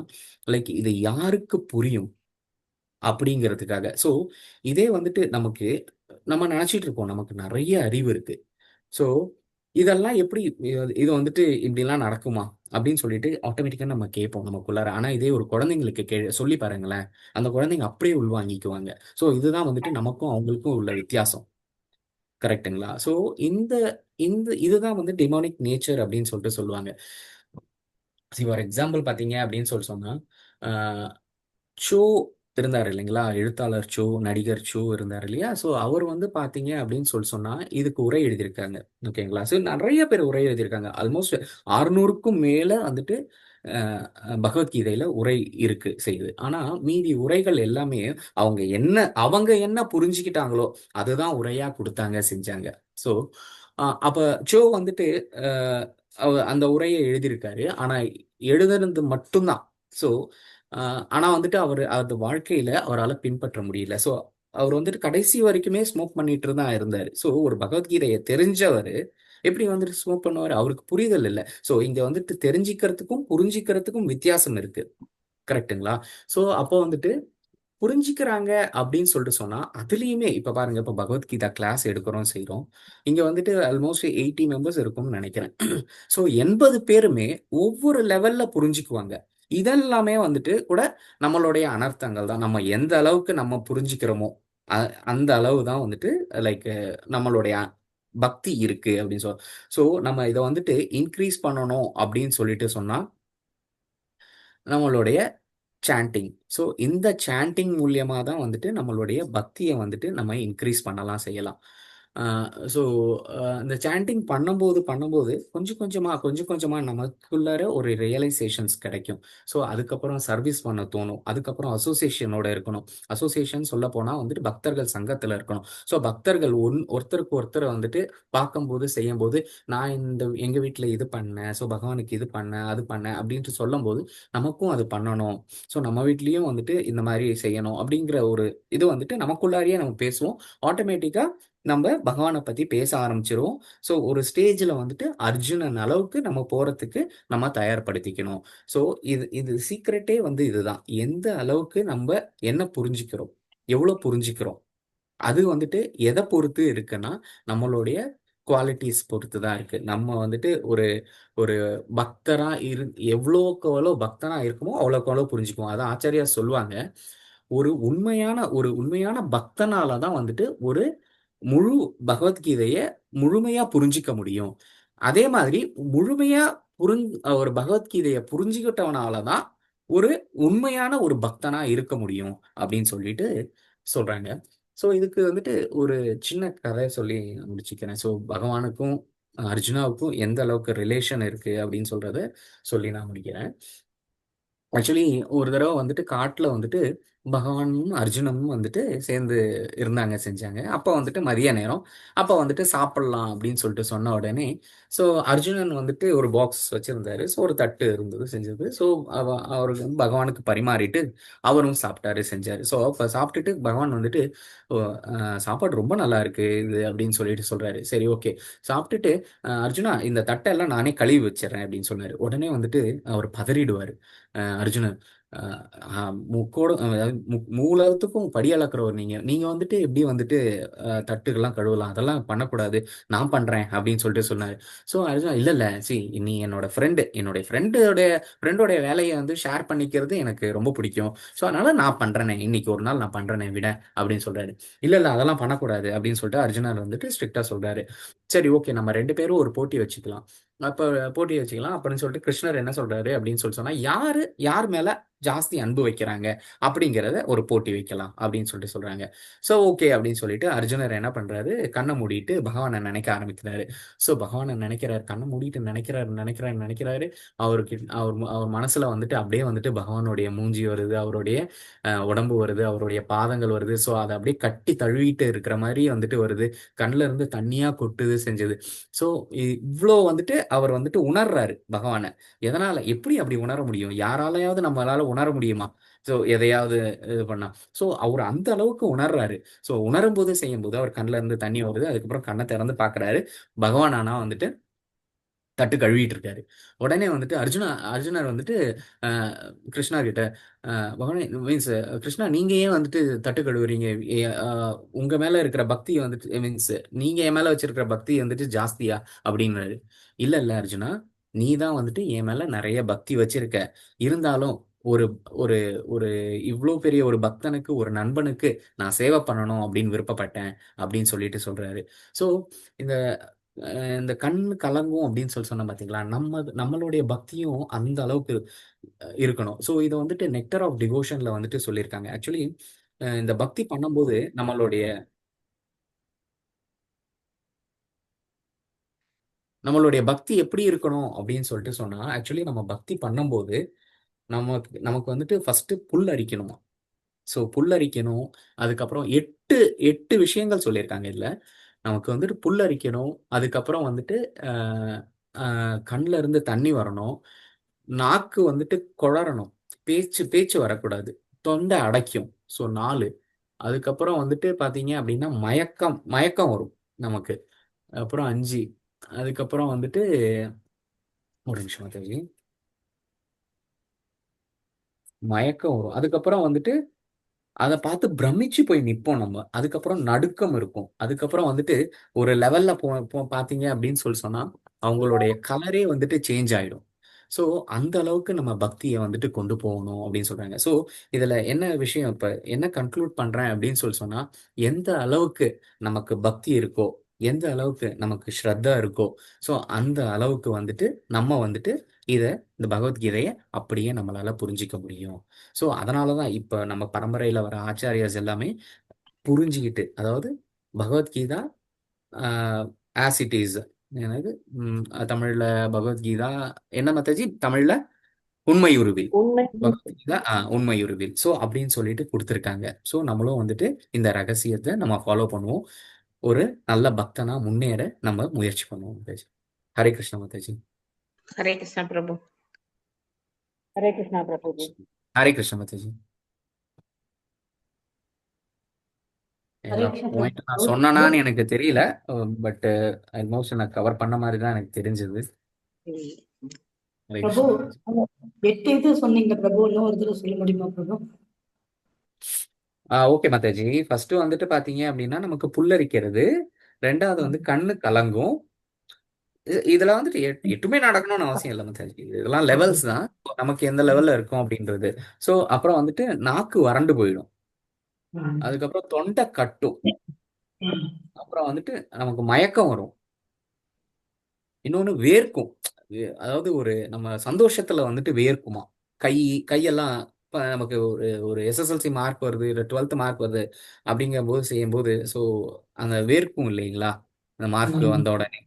லைக் இது யாருக்கு புரியும் அப்படிங்கிறதுக்காக. ஸோ இதே வந்துட்டு நம்ம நினைச்சிட்டு இருப்போம் நமக்கு நிறைய அறிவு இருக்கு. ஸோ இதெல்லாம் எப்படி இது வந்துட்டு இப்படிலாம் நடக்குமா அப்படின்னு சொல்லிட்டு ஆட்டோமேட்டிக்கா நம்ம கேட்போம் நமக்குள்ளார. ஆனா இதே ஒரு குழந்தைங்களுக்கு சொல்லி பாருங்களேன், அந்த குழந்தைங்க அப்படியே உள்வாங்கிக்குவாங்க. ஸோ இதுதான் வந்துட்டு நமக்கும் அவங்களுக்கும் உள்ள வித்தியாசம். கரெக்ட்டுங்களா? ஸோ இந்த இந்த இதுதான் வந்து டிமானிக் நேச்சர் அப்படின்னு சொல்லிட்டு சொல்லுவாங்க. ஃபார் எக்ஸாம்பிள் பார்த்தீங்க அப்படின்னு சொன்னா சோ இருந்தார் இல்லைங்களா? எழுத்தாளர் சோ, நடிகர் சோ இருந்தார் இல்லையா? ஸோ அவர் வந்து பார்த்தீங்க அப்படின்னு சொன்னா, இதுக்கு உரை எழுதியிருக்காங்க. ஓகேங்களா? ஸோ நெறைய பேர் உரை எழுதியிருக்காங்க. ஆல்மோஸ்ட் 600க்கும் மேல வந்துட்டு அ பகவத்கீதையில உரை செய்யுது. ஆனா மீதி உரைகள் எல்லாமே அவங்க என்ன புரிஞ்சுக்கிட்டாங்களோ, அதுதான் உரையா குடுத்தாங்க, செஞ்சாங்க. ஸோ அப்ப சோ வந்துட்டு அ அந்த உரைய எழுதியிருக்காரு. ஆனா எழுதுனது மட்டும் தான். ஸோ ஆனா வந்துட்டு அது வாழ்க்கையில அவரால பின்பற்ற முடியல. ஸோ அவர் வந்துட்டு கடைசி வரைக்குமே ஸ்மோக் பண்ணிட்டு தான் இருந்தாரு. ஸோ ஒரு பகவத்கீதைய தெரிஞ்சவரு எப்படி வந்துட்டு ஸ்மோக் பண்ணுவாரு? அவருக்கு புரிதல் இல்ல. ஸோ இங்க வந்துட்டு தெரிஞ்சுக்கிறதுக்கும், புரிஞ்சுக்கிறதுக்கும் வித்தியாசம் இருக்கு. கரெக்ட்டுங்களா? ஸோ அப்போ வந்துட்டு புரிஞ்சுக்கிறாங்க அப்படின்னு சொல்லிட்டு சொன்னா அதுலயுமே இப்ப பாருங்க, இப்ப பகவத்கீதா கிளாஸ் எடுக்கிறோம் செய்றோம். இங்க வந்துட்டு ஆல்மோஸ்ட் 80 மெம்பர்ஸ் இருக்கும்னு நினைக்கிறேன். ஸோ 80 பேருமே ஒவ்வொரு லெவல்ல புரிஞ்சுக்குவாங்க. இதெல்லாமே வந்துட்டு கூட நம்மளுடைய அனர்த்தங்கள் தான். நம்ம எந்த அளவுக்கு நம்ம புரிஞ்சுக்கிறோமோ அந்த அளவு தான் வந்துட்டு லைக் நம்மளுடைய பக்தி இருக்கு அப்படின்னு சொல். ஸோ நம்ம இதை வந்துட்டு இன்க்ரீஸ் பண்ணணும் அப்படின்னு சொல்லிட்டு சொன்னா நம்மளுடைய சாண்டிங். ஸோ இந்த சாண்டிங் மூலியமாக தான் வந்துட்டு நம்மளுடைய பக்தியை வந்துட்டு நம்ம இன்க்ரீஸ் பண்ணலாம், செய்யலாம். ஸோ இந்த சாண்டிங் பண்ணும்போது கொஞ்சம் கொஞ்சமாக நமக்குள்ளார ஒரு ரியலைசேஷன்ஸ் கிடைக்கும். ஸோ அதுக்கப்புறம் சர்வீஸ் பண்ண தோணும். அதுக்கப்புறம் அசோசியேஷனோட இருக்கணும். அசோசியேஷன் சொல்ல போனால் வந்துட்டு பக்தர்கள் சங்கத்தில் இருக்கணும். ஸோ பக்தர்கள் ஒருத்தருக்கு ஒருத்தர் வந்துட்டு பார்க்கும்போது செய்யும்போது நான் எங்கள் வீட்டில் இது பண்ணேன், ஸோ பகவானுக்கு இது பண்ணேன் அது பண்ணேன் அப்படின்ட்டு சொல்லும்போது நமக்கும் அது பண்ணணும், ஸோ நம்ம வீட்லேயும் வந்துட்டு இந்த மாதிரி செய்யணும் அப்படிங்கிற ஒரு இது வந்துட்டு நமக்குள்ளாரியே நம்ம பேசுவோம். ஆட்டோமேட்டிக்காக நம்ம பகவானை பற்றி பேச ஆரம்பிச்சிருவோம். ஸோ ஒரு ஸ்டேஜில் வந்துட்டு அர்ஜுனன் அளவுக்கு நம்ம போகிறதுக்கு நம்ம தயார்படுத்திக்கணும். ஸோ இது சீக்ரெட்டே வந்து இதுதான். எந்த அளவுக்கு நம்ம என்ன புரிஞ்சுக்கிறோம், எவ்வளோ புரிஞ்சுக்கிறோம், அது வந்துட்டு எதை பொறுத்து இருக்குன்னா நம்மளுடைய குவாலிட்டிஸ் பொறுத்து தான் இருக்கு. நம்ம வந்துட்டு ஒரு ஒரு பக்தரா எவ்வளோக்கு எவ்வளோ பக்தனா இருக்குமோ அவ்வளோக்கு அவ்வளோ புரிஞ்சுக்குவோம். அதான் ஆச்சாரியா சொல்லுவாங்க, ஒரு உண்மையான பக்தனால தான் வந்துட்டு ஒரு முழு பகவத்கீதைய முழுமையா புரிஞ்சிக்க முடியும். அதே மாதிரி முழுமையா ஒரு பகவத்கீதைய புரிஞ்சுக்கிட்டவனால தான் ஒரு உண்மையான ஒரு பக்தனா இருக்க முடியும் அப்படின்னு சொல்லிட்டு சொல்றாங்க. ஸோ இதுக்கு வந்துட்டு ஒரு சின்ன கதை சொல்லி முடிச்சுக்கிறேன். ஸோ பகவானுக்கும் அர்ஜுனாவுக்கும் எந்த அளவுக்கு ரிலேஷன் இருக்கு அப்படின்னு சொல்றத சொல்லி நான் முடிக்கிறேன். ஆக்சுவலி ஒரு தடவை வந்துட்டு காட்டுல வந்துட்டு பகவானும் அர்ஜுனனும் வந்துட்டு சேர்ந்து இருந்தாங்க, செஞ்சாங்க. அப்போ வந்துட்டு மதிய நேரம். அப்போ வந்துட்டு சாப்பிடலாம் அப்படின்னு சொல்லிட்டு சொன்ன உடனே ஸோ அர்ஜுனன் வந்துட்டு ஒரு பாக்ஸ் வச்சிருந்தாரு. ஸோ ஒரு தட்டு இருந்தது செஞ்சது. ஸோ அவருக்கு வந்து பகவானுக்கு பரிமாறிட்டு அவரும் சாப்பிட்டாரு, செஞ்சாரு. ஸோ அப்போ சாப்பிட்டுட்டு பகவான் வந்துட்டு "ஓ, சாப்பாடு ரொம்ப நல்லா இருக்கு இது" அப்படின்னு சொல்லிட்டு சொல்றாரு. சரி, ஓகே. சாப்பிட்டுட்டு அர்ஜுனா இந்த தட்டெல்லாம் நானே கழுவி வச்சிடறேன் அப்படின்னு சொன்னாரு. உடனே வந்துட்டு அவர் பதறிடுவாரு அர்ஜுனன். முக்கோட அதாவது மூலத்துக்கும் படி அளக்குறவர் நீங்க நீங்க வந்துட்டு எப்படி வந்துட்டு தட்டுக்கெல்லாம் கழுவலாம், அதெல்லாம் பண்ணக்கூடாது, நான் பண்றேன் அப்படின்னு சொல்லிட்டு சொன்னாரு. ஸோ அர்ஜுனா இல்ல இல்ல சி நீ என்னுடைய ஃப்ரெண்டோடைய வேலையை வந்து ஷேர் பண்ணிக்கிறது எனக்கு ரொம்ப பிடிக்கும். ஸோ அதனால நான் பண்றேனே, இன்னைக்கு ஒரு நாள் நான் பண்றேனே விட அப்படின்னு சொல்றாரு. இல்ல இல்ல அதெல்லாம் பண்ணக்கூடாது அப்படின்னு சொல்லிட்டு அர்ஜுனர் வந்துட்டு ஸ்ட்ரிக்டா சொல்றாரு. சரி, ஓகே, நம்ம 2 பேரும் ஒரு போட்டி வச்சுக்கலாம். போட்டி வச்சுக்கலாம் அப்படின்னு சொல்லிட்டு கிருஷ்ணர் என்ன சொல்றாரு அப்படின்னு சொன்னா, யார் மேல ஜாஸ்தி அன்பு வைக்கிறாங்க அப்படிங்கிறத ஒரு போட்டி வைக்கலாம் அப்படின்னு சொல்லிட்டு சொல்றாங்க. ஸோ ஓகே அப்படின்னு சொல்லிட்டு அர்ஜுனர் என்ன பண்றாரு, கண்ணை மூடிட்டு பகவானை நினைக்க ஆரம்பிக்கிறாரு. ஸோ பகவானை நினைக்கிறாரு, கண்ணை மூடிட்டு நினைக்கிறாரு. அவர் மனசுல வந்துட்டு அப்படியே வந்துட்டு பகவானுடைய மூஞ்சி வருது, அவருடைய உடம்பு வருது, அவருடைய பாதங்கள் வருது. ஸோ அதை அப்படியே கட்டி தழுவிட்டு இருக்கிற மாதிரி வந்துட்டு வருது. கண்ணுல இருந்து தண்ணியா கொட்டுது செஞ்சது. ஸோ இவ்வளோ வந்துட்டு அவர் வந்துட்டு உணர்றாரு பகவானை. எதனால, எப்படி அப்படி உணர முடியும்? யாராலையாவது நம்மளால உணர முடியுமா? ஸோ எதையாவது இது பண்ணா. ஸோ அவர் அந்த அளவுக்கு உணர்றாரு. ஸோ உணரும் போது செய்யும்போது அவர் கண்ணுல இருந்து தண்ணி வருது. அதுக்கப்புறம் கண்ணை திறந்து பார்க்கறாரு. பகவான் ஆனா வந்துட்டு தட்டு கழுவிட்டு இருக்காரு. உடனே வந்துட்டு அர்ஜுனர் வந்துட்டு கிருஷ்ணா கிட்ட பகவானே மீன்ஸ் கிருஷ்ணா நீங்க ஏன் வந்துட்டு தட்டு கழுவுறீங்க? உங்க மேல இருக்கிற பக்தி வந்துட்டு மீன்ஸ் நீங்க என் மேல வச்சிருக்கிற பக்தி வந்துட்டு ஜாஸ்தியா அப்படின்னாரு. இல்ல இல்ல அர்ஜுனா, நீ தான் வந்துட்டு என் மேல நிறைய பக்தி வச்சிருக்க. இருந்தாலும் ஒரு ஒரு ஒரு இவ்வளோ பெரிய ஒரு பக்தனுக்கு, ஒரு நண்பனுக்கு நான் சேவை பண்ணணும் அப்படின்னு விருப்பப்பட்டேன் அப்படின்னு சொல்லிட்டு சொல்றாரு. ஸோ இந்த இந்த கண் கலங்கும் அப்படின்னு சொன்ன பாத்தீங்களா, நம்மளுடைய பக்தியும் அந்த அளவுக்கு இருக்கணும். ஸோ இதை வந்துட்டு நெக்டர் ஆஃப் டிவோஷன்ல வந்துட்டு சொல்லியிருக்காங்க. ஆக்சுவலி இந்த பக்தி பண்ணும்போது நம்மளுடைய பக்தி எப்படி இருக்கணும் அப்படின்னு சொல்லிட்டு சொன்னா, ஆக்சுவலி நம்ம பக்தி பண்ணும்போது நமக்கு நமக்கு வந்துட்டு ஃபர்ஸ்ட் புல் அரிக்கணுமா. ஸோ புல்லரிக்கணும். அதுக்கப்புறம் எட்டு எட்டு விஷயங்கள் சொல்லியிருக்காங்க இதுல. நமக்கு வந்துட்டு புல்லரிக்கணும். அதுக்கப்புறம் வந்துட்டு கண்ணில் இருந்து தண்ணி வரணும். நாக்கு வந்துட்டு குளறணும். பேச்சு வரக்கூடாது. தொண்டை அடைக்கும். ஸோ 4. அதுக்கப்புறம் வந்துட்டு பார்த்தீங்க அப்படின்னா மயக்கம் மயக்கம் வரும் நமக்கு. அப்புறம் 5. அதுக்கப்புறம் வந்துட்டு ஒரு நிமிஷம் மாதாஜி. மயக்கம் வரும். அதுக்கப்புறம் வந்துட்டு அதை பார்த்து பிரமிச்சு போய் நிப்போம் நம்ம. அதுக்கப்புறம் நடுக்கம் இருக்கும். அதுக்கப்புறம் வந்துட்டு ஒரு லெவல்ல பார்த்தீங்க அப்படின்னு சொன்னா அவங்களுடைய கலரே வந்துட்டு சேஞ்ச் ஆயிடும். ஸோ அந்த அளவுக்கு நம்ம பக்தியை வந்துட்டு கொண்டு போகணும் அப்படின்னு சொல்றாங்க. ஸோ இதுல என்ன விஷயம், இப்ப என்ன கன்க்ளூட் பண்றேன் அப்படின்னு சொன்னா, எந்த அளவுக்கு நமக்கு பக்தி இருக்கோ, எந்த அளவுக்கு நமக்கு ஸ்ரத்தா இருக்கோ, ஸோ அந்த அளவுக்கு வந்துட்டு நம்ம வந்துட்டு இந்த பகவத்கீதையை அப்படியே நம்மளால புரிஞ்சிக்க முடியும். ஸோ அதனால தான் இப்போ நம்ம பரம்பரையில் வர ஆச்சாரியாஸ் எல்லாமே புரிஞ்சுக்கிட்டு, அதாவது பகவத்கீதா ஆஸ் இட் இஸ், எனக்கு தமிழில் பகவத்கீதா என்ன மத்தாஜி, தமிழில் உண்மையுருவில், பகவத்கீதா உண்மையுருவில், ஸோ அப்படின்னு சொல்லிட்டு கொடுத்துருக்காங்க. ஸோ நம்மளும் வந்துட்டு இந்த ரகசியத்தை நம்ம ஃபாலோ பண்ணுவோம். ஒரு நல்ல பக்தனா முன்னேற நம்ம முயற்சி பண்ணுவோம் மத்தாஜி. ஹரே கிருஷ்ணா மத்தாஜி. ஹரே கிருஷ்ணா பிரபு. ஹரே கிருஷ்ணா பிரபுஜி. ஹரே கிருஷ்ணா மத்தாஜி. எல்லா பாயிண்ட் நான் சொன்னான்னு எனக்கு தெரியல, பட் ஆல்மோஸ்ட் நான் கவர் பண்ண மாதிரி தான் எனக்கு தெரிஞ்சது. ஹரே பிரபு கிருஷ்ணா. 8 இது சொன்னீங்க பிரபு, இன்னும் ஒரு தடவை சொல்ல முடியுமா பிரபு? ஓகே மத்தாஜி. ஃபர்ஸ்ட் வந்துட்டு பாத்தீங்க அப்படின்னா நமக்கு புல்லரிக்கிறது, ரெண்டாவது வந்து கண்ணு கலங்கும். இதுல வந்துட்டு எட்டுமே நடக்கணும்னு அவசியம் இல்லை மத்தாஜி. இதெல்லாம் லெவல்ஸ் தான், நமக்கு எந்த லெவல்ல இருக்கும் அப்படின்றது. ஸோ அப்புறம் வந்துட்டு நாக்கு வறண்டு போயிடும், அதுக்கப்புறம் தொண்டை கட்டும், அப்புறம் வந்துட்டு நமக்கு மயக்கம் வரும், இன்னொன்னு வேர்க்கும். அதாவது ஒரு நம்ம சந்தோஷத்துல வந்துட்டு வேர்க்குமா, கையெல்லாம். இப்போ நமக்கு ஒரு ஒரு எஸ்எஸ்எல்சி மார்க் வருது, இல்லை 12th மார்க் வருது அப்படிங்கும்போது செய்யும்போது, ஸோ அந்த வேர்க்கும் இல்லைங்களா அந்த மார்க் வந்த உடனே.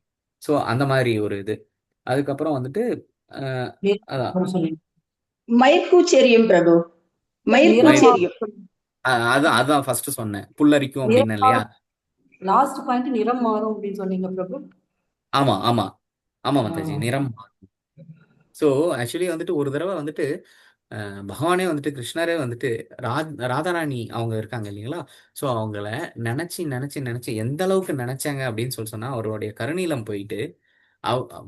ஸோ அந்த மாதிரி ஒரு இது. அதுக்கப்புறம் வந்துட்டு அதான் மயக்கூச்செரியும் பிரபு, மயக்கூச்செரியும். அதான் ஃபர்ஸ்ட் சொன்னேன், புல்லரிக்கும் அப்படின்னு இல்லையா. லாஸ்ட் பாயிண்ட் நிறம் மாறும் அப்படின்னு சொன்னீங்க பிரபு. ஆமா ஆமா ஆமா மத்தாஜி, நிறம். ஸோ ஆக்சுவலி வந்துட்டு ஒரு தடவை வந்துட்டு பகவானே வந்துட்டு கிருஷ்ணரே வந்துட்டு ராதாராணி அவங்க இருக்காங்க இல்லைங்களா, ஸோ அவங்கள நினைச்சு நினைச்சு நினைச்சு எந்த அளவுக்கு நினைச்சாங்க அப்படின்னு சொன்னா, அவருடைய கருநீலம் போயிட்டு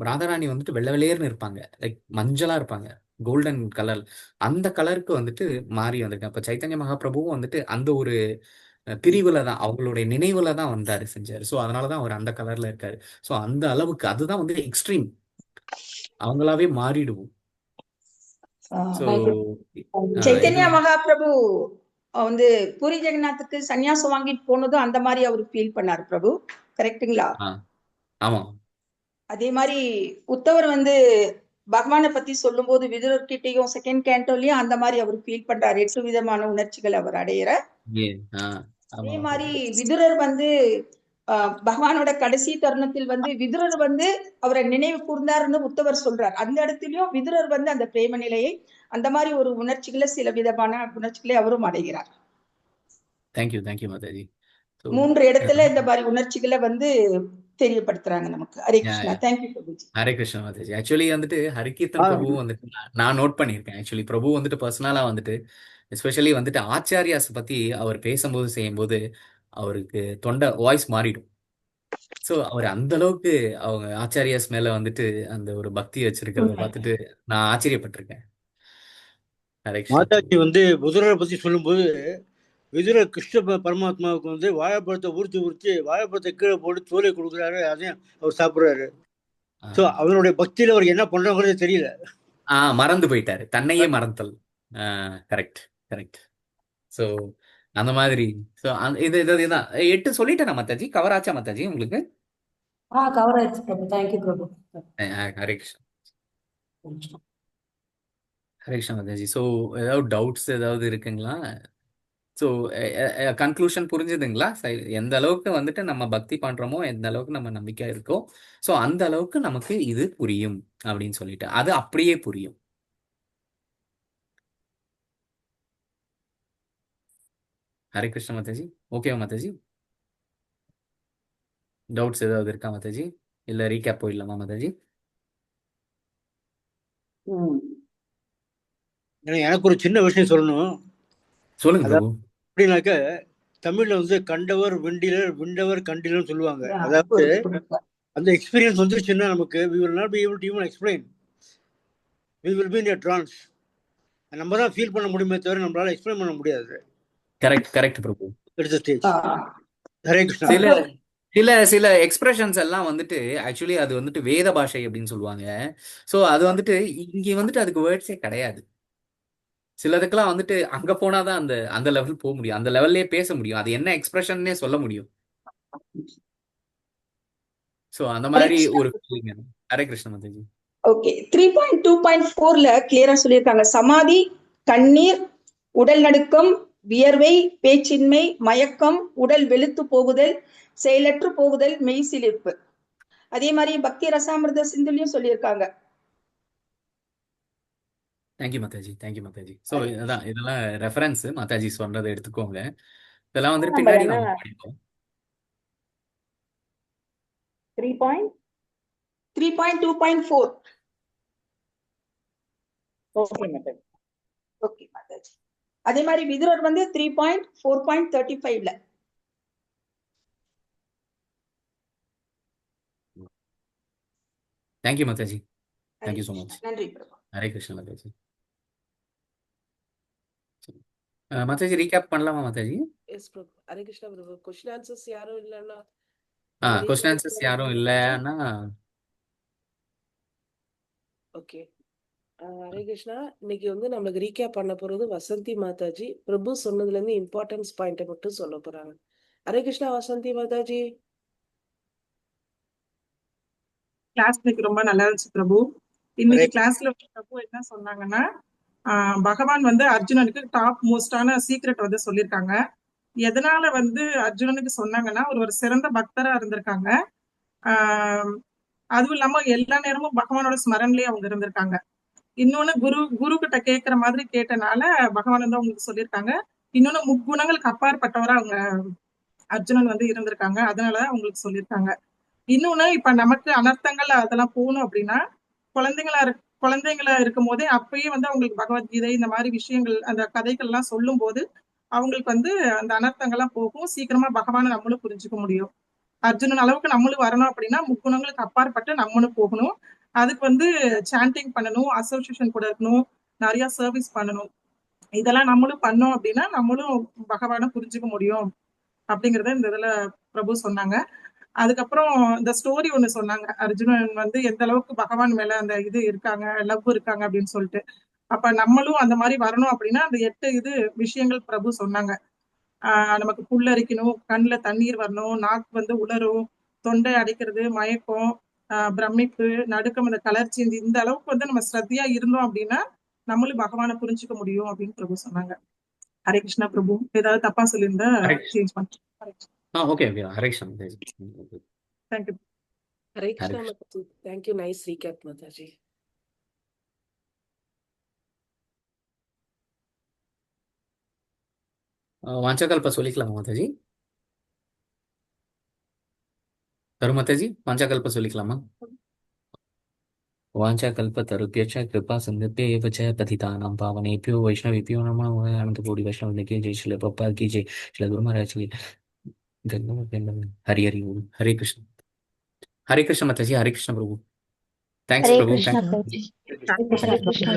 ராதாராணி வந்துட்டு வெள்ளை வெளியேர்னு இருப்பாங்க, லைக் மஞ்சளா இருப்பாங்க, கோல்டன் கலர். அந்த கலருக்கு வந்துட்டு மாறி வந்திருக்கேன். அப்ப சைத்தன்ய மகாபிரபுவும் வந்துட்டு அந்த ஒரு பிரிவுல தான், அவங்களுடைய நினைவுல தான் வந்தாரு, செஞ்சாரு. ஸோ அதனாலதான் அவர் அந்த கலர்ல இருக்காரு. ஸோ அந்த அளவுக்கு அதுதான் வந்து எக்ஸ்ட்ரீம், அவங்களாவே மாறிடுவோம். ஸோ சைத்தன்யா மகாபிரபு வந்து பூரி ஜெகநாத்துக்கு சன்னியாசம் வாங்கிட்டு போனதும் அந்த மாதிரி அவரு ஃபீல் பண்ணாரு பிரபு, கரெக்டுங்களா? ஆமா. அதே மாதிரி உத்தவர் வந்து பகவானை பத்தி சொல்லும் போது விதுரர்கிட்டையும் செகண்ட் கேண்டோலயும் அந்த மாதிரி அவர் ஃபீல் பண்றாரு, 8 விதமான உணர்ச்சிகள் அவர் அடையிற. அதே மாதிரி விதுரர் வந்து பகவானோட கடைசி தருணத்தில் வந்து விதுரர் வந்து அவரை நினைவு கூர்ந்தாருன்னு உத்தவர் சொல்றார். அந்த இடத்துலயும் விதுரர் வந்து அந்த பிரேம நிலையை, அந்த மாதிரி ஒரு உணர்ச்சிகளை, சில விதமான உணர்ச்சிகளை அவரும் அடைகிறார். தேங்க்யூ மாதாஜி. 3 இடத்துல இந்த மாதிரி உணர்ச்சிகளை வந்து தெரியப்படுத்துறாங்க நமக்கு. ஹரே கிருஷ்ணா. தேங்க்யூ பிரபுஜி. ஹரே கிருஷ்ணா மாதாஜி. ஆக்சுவலி வந்துட்டு ஹரிகீர்த்தன் பிரபு வந்துட்டு நான் நோட் பண்ணியிருக்கேன். ஆக்சுவலி பிரபு வந்துட்டு பர்சனலா வந்துட்டு எஸ்பெஷலி வந்துட்டு ஆச்சாரியாஸ் பத்தி அவர் பேசும்போது செய்யும்போது அவருக்கு தொண்டை வாய்ஸ் மாறிடும். ஸோ அவர் அந்த அளவுக்கு அவங்க ஆச்சாரியாஸ் மேல வந்துட்டு அந்த ஒரு பக்தி வச்சிருக்கிறத பார்த்துட்டு நான் ஆச்சரியப்பட்டிருக்கேன். மாதாஜி வந்து விதுரரை பத்தி சொல்லும்போது, விதுரர் கிருஷ்ண பரமாத்மாவுக்கு வந்து வாழைப்பழத்தை உரிச்சு வாழைப்பழத்தை கீழே போட்டு தோலை கொடுக்குறாரு, அதையும் அவர் சாப்பிடுறாரு. ஸோ அவருடைய பக்தியில அவர் என்ன பண்றாங்கிறது தெரியல, மறந்து போயிட்டாரு, தன்னையே மறந்தல். கரெக்ட். ஸோ அந்த மாதிரி. ஸோ இதுதான் 8 சொல்லிட்டேன் மாதாஜி. கவர் ஆச்சா மாதாஜி உங்களுக்கு? கவர் ஆயிடுச்சு பிரபு. தேங்க்யூ பிரபு. ஹரே கிருஷ்ணா. ஹரே கிருஷ்ணா மாதாஜி. ஸோ ஏதாவது டவுட்ஸ் ஏதாவது இருக்குங்களா? ஸோ கன்க்ளூஷன் புரிஞ்சுதுங்களா? எந்த அளவுக்கு வந்துட்டு நம்ம பக்தி பண்றோமோ, எந்த அளவுக்கு நம்ம நம்பிக்கை இருக்கோ, ஸோ அந்த அளவுக்கு நமக்கு இது புரியும் அப்படின்னு சொல்லிட்டு அது அப்படியே புரியும். ஹரே கிருஷ்ணா மாதாஜி. ஓகேவா மாதாஜி? டவுட்ஸ் ஏதாவது இருக்கா மாதாஜி? இல்ல ரீகேப் போயிடலாமா மாதாஜி? எனக்கு ஒரு சின்ன விஷயம் சொல்லணும். சொல்லுங்க பிரபு. அப்படின்னாக்க தமிழ்ல வந்து கண்டவர் விண்டிலர், விண்டவர் கண்டிலர்னு சொல்லுவாங்க. அதாவது அந்த எக்ஸ்பீரியன்ஸ் வந்துருச்சுன்னா நமக்கு we will not be able to even explain. We will be in a trance. நம்ம தான் ஃபீல் பண்ண முடியுமே தவிர நம்மளால எக்ஸ்பிளைன் பண்ண முடியாது. கரெக்ட் கரெக்ட் பிரபு. It's stage. Ah Hare Krishna. சில அப்புறம் சில சில எக்ஸ்பிரஷன்ஸ் எல்லாம் வந்துட்டு ஆக்சுவலி அது வந்துட்டு வேத பாஷை அப்படின்னு சொல்லுவாங்க. ஸோ அது வந்துட்டு இங்க வந்துட்டு அதுக்கு வேர்ட்ஸே கிடையாது. சிலதுக்கெல்லாம் வந்துட்டு அங்க போனாதான் அந்த அந்த லெவல் போக முடியும், அந்த லெவல்லே பேச முடியும், அது என்ன எக்ஸ்பிரஷன்னே சொல்ல முடியும். ஸோ அந்த ஹரே மாதிரி கிருஷ்ணா. ஒரு feeling எனக்கு. ஹரே கிருஷ்ண மாதாஜி. ஓகே, 3.2.4ல கிளியரா சொல்லியிருக்காங்க. சமாதி, கண்ணீர், உடல் நடுக்கம், வியர்வை, பேச்சின்மை, மயக்கம், உடல் வெளுத்து போகுதல், செயலற்று போகுதல், மெய் சிலிர்ப்பு. அதே மாதிரி பக்தி ரசாமிர்த சிந்துலயும் சொல்லியிருக்காங்க. தேங்க்யூ மாதாஜி, தேங்க்யூ மாதாஜி. ஸோ இதான் இதெல்லாம் ரெஃபரன்ஸ் மாதாஜி சொன்னதை எடுத்துக்கோங்க. இதெல்லாம் வந்துட்டு நம்பர் பின்னாடி என்ன? நம்ம படிப்போம். 3.2.4. ஓகே மாதாஜி. ஓகே மாதாஜி. அதே மாதிரி விதுரர் வந்து 3.4.35ல. தேங்க்யூ மாதாஜி, தேங்க்யூ ஸோ மச். நன்றி பிரபு. ஹரே கிருஷ்ண மாதாஜி. மாதாஜி ரீகேப் பண்ணலாமா மாதாஜி? எஸ் பிரபு. ஹரே கிருஷ்ணா பிரபு. கொஸ்டின் ஆன்சர்ஸ் யாரும் இல்லைன்னா கொஸ்டின் ஆன்சர்ஸ் யாரும் இல்லைன்னா ஓகே. ஹரே கிருஷ்ணா. இன்னைக்கு வந்து நம்மளுக்கு ரீகேப் பண்ண போறது வசந்தி மாதாஜி. பிரபு சொன்னதுல இருந்து இம்பார்ட்டன்ஸ் பாயிண்ட்டை மட்டும் சொல்ல போறாங்க. ஹரே கிருஷ்ணா வசந்தி மாதாஜி. கிளாஸ் இன்னைக்கு ரொம்ப நல்லா இருந்துச்சு பிரபு. இன்னைக்கு கிளாஸ்ல பிரபு என்ன சொன்னாங்கன்னா, பகவான் வந்து அர்ஜுனனுக்கு டாப் மோஸ்டான சீக்ரெட் வந்து சொல்லியிருக்காங்க. எதனால வந்து அர்ஜுனனுக்கு சொன்னாங்கன்னா, ஒரு சிறந்த பக்தரா இருந்திருக்காங்க. அதுவும் இல்லாம எல்லா நேரமும் பகவானோட ஸ்மரன்லயே அவங்க இருந்திருக்காங்க. இன்னொன்னு குரு கிட்ட கேட்கிற மாதிரி கேட்டனால பகவான் வந்து அவங்களுக்கு சொல்லியிருக்காங்க. இன்னொன்னு முக்குணங்களுக்கு அப்பாற்பட்டவரா அவங்க அர்ஜுனன் வந்து இருந்திருக்காங்க. அதனால அவங்களுக்கு சொல்லியிருக்காங்க. இன்னொன்னு இப்ப நமக்கு அனர்த்தங்கள் அதெல்லாம் போகணும் அப்படின்னா குழந்தைங்களா இருக்கும் போதே அப்பயே வந்து அவங்களுக்கு பகவத்கீதை இந்த மாதிரி விஷயங்கள் அந்த கதைகள் எல்லாம் சொல்லும் போது அவங்களுக்கு வந்து அந்த அனர்த்தங்கள்லாம் போகும். சீக்கிரமா பகவானை நம்மளும் புரிஞ்சுக்க முடியும். அர்ஜுனன் அளவுக்கு நம்மளும் வரணும் அப்படின்னா முக்குணங்களுக்கு அப்பாற்பட்டு நம்மளும் போகணும். அதுக்கு வந்து சாண்டிங் பண்ணணும், அசோசியேஷன் கூட இருக்கணும், நிறைய சர்வீஸ் பண்ணணும். இதெல்லாம் நம்மளும் பண்ணோம் அப்படின்னா நம்மளும் பகவானை புரிஞ்சுக்க முடியும் அப்படிங்கறத இந்த இதுல பிரபு சொன்னாங்க. அதுக்கப்புறம் இந்த ஸ்டோரி ஒண்ணு சொன்னாங்க. அர்ஜுனன் வந்து எந்த அளவுக்கு பகவான் மேல அந்த இது இருக்காங்க, லவ் இருக்காங்க அப்படின்னு சொல்லிட்டு. அப்ப நம்மளும் அந்த மாதிரி வரணும் அப்படின்னா அந்த 8 விஷயங்கள் பிரபு சொன்னாங்க. நமக்கு புல்லரிக்கணும், கண்ணுல தண்ணீர் வரணும், நாக்கு வந்து உலரும், தொண்டை அடைக்கிறது, மயக்கம், பிரமிப்பு, நடுக்கம், அந்த கலர்ச்சி, இந்த அளவுக்கு வந்து நம்ம ஸ்ரத்தையா இருந்தோம் அப்படின்னா நம்மளும் பகவானை புரிஞ்சுக்க முடியும் அப்படின்னு பிரபு சொன்னாங்க. ஹரே கிருஷ்ணா பிரபு. ஏதாவது தப்பா சொல்லியிருந்தா சேஞ்ச் பண்ணுறேன். Okay okay. ஹரே கிருஷ்ண மாதாஜி. தேங்க்யூ. ஹரே கிருஷ்ணா மாதாஜி. தேங்க்யூ. நைஸ் ரீகேப் மாதாஜி. வாஞ்சாகல்ப சொல்லிக்கலாமா மாதாஜி? தரு மாதாஜி வாஞ்சாகல்ப சொல்லிக்கலாமா? वाञ्छाकल्पतरुभ्यश्च कृपा सिन्धुभ्येव च पतितानां पावनेभ्यो वैष्णवेभ्यो नमः। अनंत कोटि वैष्णव की जय, श्रील प्रभुपाद की जय, श्रील गुरु महाराज की हरि हरि बोल। हरे कृष्ण माताजी, हरे कृष्ण प्रभु। थैंक्स हरे प्रभु, कृष्णा थैंक्स। प्रभु। हरे कृष्णा।